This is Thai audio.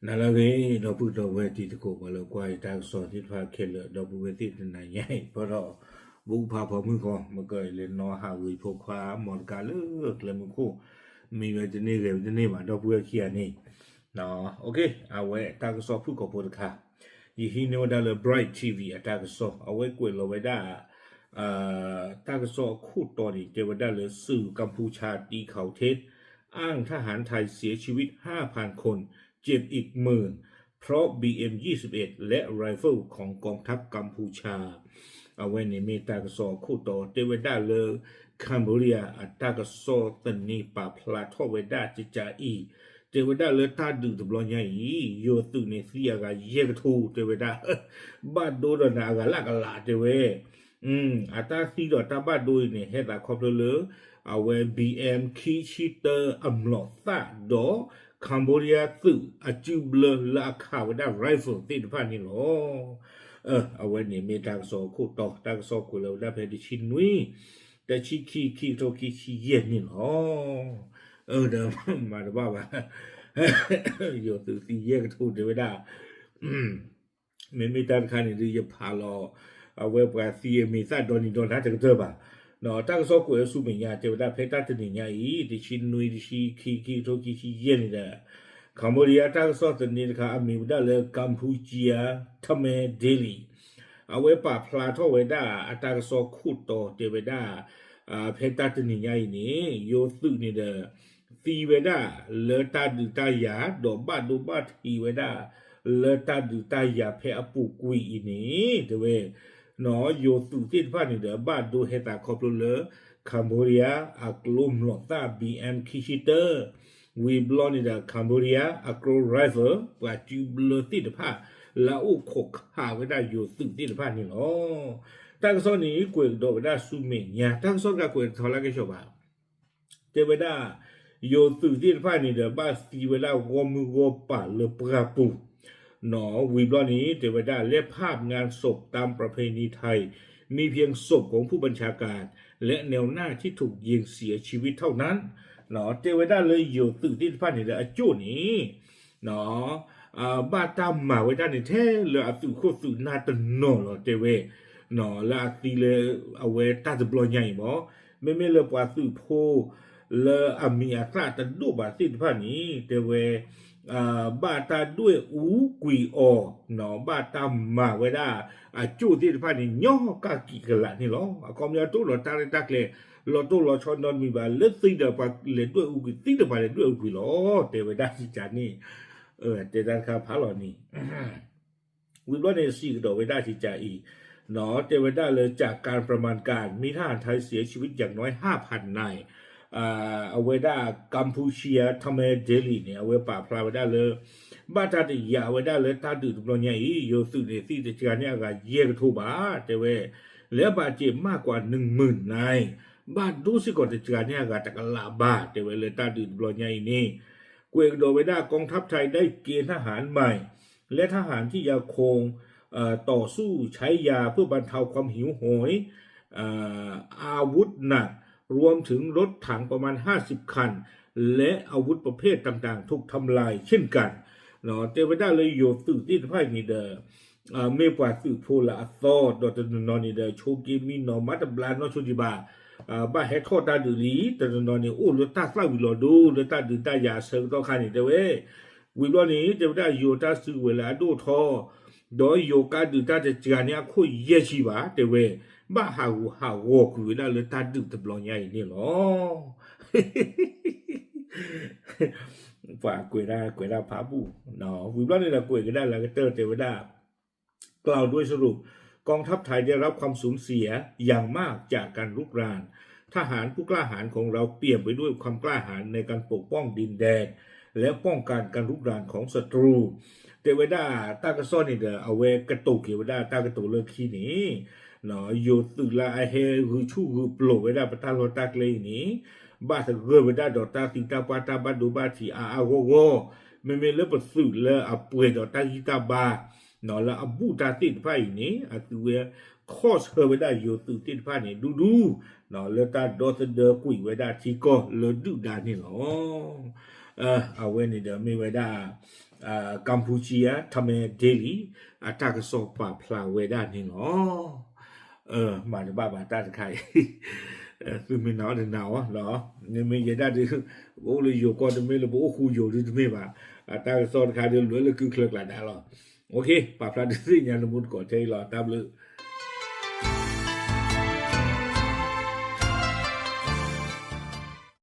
နာလကေတော့ပုတော်ဝဲတီတကိုဘလောကွာတာစောတိဖာခဲလတော့ဘဝတိတနိုင်ရဲ့ဘောတော့ဘူဖာဖော်မှုကောမကဲလေနော်ဟာဝီဖို့ခွာမော်ကလကလမှုကိုမိဝတနေ့ကတနေ့မှာတော့ဘဝခီရနေနော်โอเคအဝဲတာကစောဖုကောပိုတခါယဟိနောဒါလ bright tv အတာကစောအဝဲကွယ်လောဝဲတာတာကစောခုတော်ဒီเจวดาเลสื่อกัมพูชาตีเขาเท็จอ้างทหารไทยเสียชีวิต 5,000 คนเจ็บอีกหมื่นเพราะ BM21 และไรเฟิลของกองทัพกัมพูชาเอาไว้ในเมตากสอคู่ต่อเตเวดาเลคัมพูเรียอัตากสอตันนีปาพลาทอเวดาจิจาอีเตเวดาเลตาดูตบลอนยัยโยตุเนเซียกาเยกทูเตเวดาบาดโดดนากาลากาลาเตเวอาตาซีดอตาบาดโดยเนี่ยเฮตาคอปเลเอาไว้ BM คีชิเตอร์อัมลอซาดอคัมโบเดียสื่ออาจูเบลลาคาวดาไรเฟิลติดพันนี่หรอเอาไว้เนี่ยมีทางโซคู่ต่อทางโซคู่เราได้เพดิชินุยแต่ชีโตชีเย็นนี่หรอเดี๋ยวมาดูบ้าอยู่ตื่นสีเย็นก็ถูกเดี๋ยวไม่ได้มีทางคันนี่จะพาเราเอาไว้ปลาซีมีซาโดนิโดนท้าจะเจอป่ะနော်တာကစောကိုရစုမညာတေဝဒဖေတာတနေညာဤဒီချီနွေဒီချီခီတိုကီချီယင်းနေတဲ့ကမ္ဘောဒီးယားတာကစောတနေတခါအမီဝဒလေကမ်ပူချီယာထမဲဒေလီအဝဲပါဖလာထောဝဲတာအတာကစောခုတော်တေဝဒဖေတာတနေညာဤနေယိုစုနေတဲ့သီဝဒလေတာဒူတယာဒေါ်ဘတ်ဒူဘတ်ဤဝဒလေတာဒူတယာဖေအပူကွီဤနေတဝဲနော်โยตุติดพานี่เดบาดูเฮตาคอปเลคัมโบเดียอักลุมลอตา BM คิชิเตอร์วีบลอนี่เดคัมโบเดียอักโรไรเฟิลปาจูเบลติดพาลาอุคกหาไว้ได้โยตุติดพานี่เนาะตั้งซอนี้กวยดอไว้ได้ซุเมญญาตั้งซอกะกวยทอลาเกชอบาเตเวดาโยตุติดพานี่เดบาสีเวลาวอมโกปาเลปราปูหนอวีบลอนี้เทวดาและภาพงานศพตามประเพณีไทยมีเพียงศพของผู้บัญชาการและแนวหน้าที่ถูกยิงเสียชีวิตเท่านั้นหนอเทวดาเลยอยู่ตื่นที่พันในเดือนจุนี้หนอบาตามมาไว้ด้านในแท้เลยอาตุโคสุนาตโนหรอเทเวหนอละอาตีเลยเอาไว้ตาจะบลอใหญ่บ่ไม่เลยปวาสุโพเลยอามีอาตาตดูบาสิพันนี้เทเวบาตาด้วยอูกุยอหนอบาตามาไว้ได้จู่ที่พันนี่ย่อกากิกละนี่หรอคอมยาตุหลอตาเลยตักเลยหลอตุหลอชอนนอนมีบาเลสิเดปาเลด้วยอูกุติเดปาเลด้วยอูกุยหรอเทวดาสิจานี่เตดันคาพาหลอนี่วิบลอในสี่กระโดดเวดาสิจาอีหนอเทวดาเลยจากการประมาณการมีทหารไทยเสียชีวิตอย่างน้อย 5,000 นายเอาไว้ได้กัมพูชีทำให้เดลีเนี่ยเอาไว้ป่าพลาไว้ได้เลยบ้านตาติยาเอาไว้ได้เลยตาดูตรงนี้โยสุเนี่ยที่จะการเนี่ยก็เยกทูบาแต่เว้แล้วบาดเจ็บมากกว่า 10,000 นายบ้านดูสิก่อนจะการเนี่ยก็ตะกลาบาแต่เว้เลยตาดูตรงนี้นี่เกวกโดไว้ได้กองทัพไทยได้เกณฑ์ทหารใหม่และทหารที่ยังคงต่อสู้ใช้ยาเพื่อบรรเทาความหิวโหยอาวุธหนักรวมถึงรถถังประมาณ50 คันและอาวุธประเภทต่างๆถูกทำลายเช่นกันเนาะเทวดาเลยโยตื่นที่ไพ่นี่เดเมปวาสื่อโพลาซอดอตนนนี่เดโชกิมินอมัตบลานอชจิบาบ้าเฮทอตาดุลีตนนนี่โอ้ลตาสลาวิโลดูลตาดุตายาเซิงตอคันนี่เดเววิโลนี้เทวดาโยตาสื่อเวลาดูทอโดยโยกาดุตาจะจานเนี่ยคุยเยชิบาเดเวบ้าหาวอคือได้เลยตาดึกตะบลอใหญ่นี่หรอฝากกวยได้พาบูเนาะวิบลอนี่ละกวยก็ได้ละก็เตอร์เทวดากล่าวด้วยสรุปกองทัพไทยได้รับความสูญเสียอย่างมากจากการรุกรานทหารผู้กล้าหาญของเราเปี่ยมไปด้วยความกล้าหาญในการปกป้องดินแดนและป้องกันการรุกรานของศัตรูเทวดาตากระซ้อนนี่เด้อเอาไว้กระตุกเทวดาตากระตุกเลิกขี้นี้เนาะโยตุลาเฮฮูชูฮูโปรไว้ได้ปะตาโลตักเลยนี่บาสเกอไว้ได้ดอตาติตาปาตาบาดูบาทีอาโกโกไม่เลปสุเลอป่วยดอตาฮิตาบาเนาะละอบูตาติดไพ่นี่อะตุเวคอสเฮไว้ได้โยตุติดไพ่นี่ดูเนาะเลตาดอตเดอกุยไว้ได้ทีก็เลดุดานี่เนาะเอาไว้นี่เด้อมีไว้ได้ กัมพูชีทำเเดลีตากสอบปาพลาเวดานี่เนาะมาจะบ้าตาจะใครคือไม่หนาวหนาวเนาะนี่ไม่ยันได้ดิโอ้เลยอยู่ก่อนจะไม่เลยโอ้คูอยู่ดิไม่มาตากสอบใครเดินเลยคือเคลือบหลานแล้วโอเคปาพลาดิสิญาณมุดก่อนใจรอตามเลย